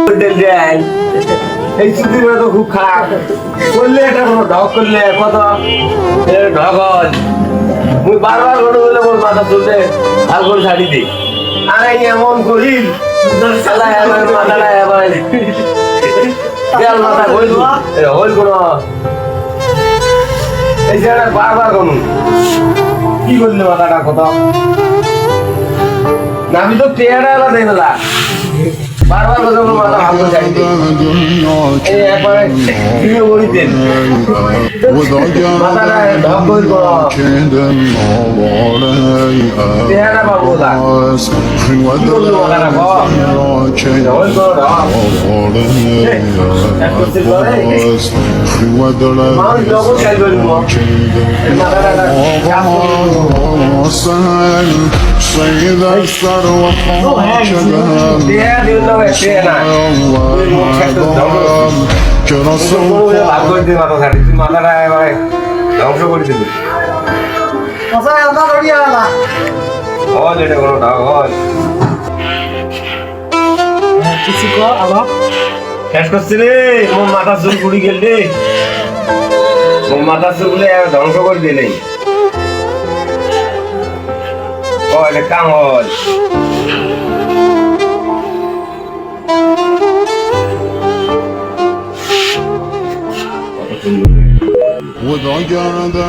hotel দেয় এই ছুটির তো খুব খারাপ করলে এটা কোনো ঢক করলে কত ঢকল মুই বারবার করে বলে মোর মাথা তুলতে আর করে ছাড়ি দিই আরে এমন করি সালা এবার মাথাটা এবার দেয়াল মাথা হইল হইল কোনো এই জায়গা বারবার কোনো কি করলে মাথাটা কত না আমি তো টেয়ারা এবার দেই না বারবার কথা বলে মাথা ভালো ছাড়ি দিই এই একবারে ভিডিও করি দেন মাথাটা ঢক হইল কোনো টেয়ারা বাবু দা سيدة الثروة ধ্বংস করে দিবি এটা কোনো ঢাক হয় শেষ করছি রে মোর মাথা চুল কুড়ি গেল রে মোর মাথা চুলগুলো ধ্বংস করে দিলে এটা কাম হয় وضجر ذا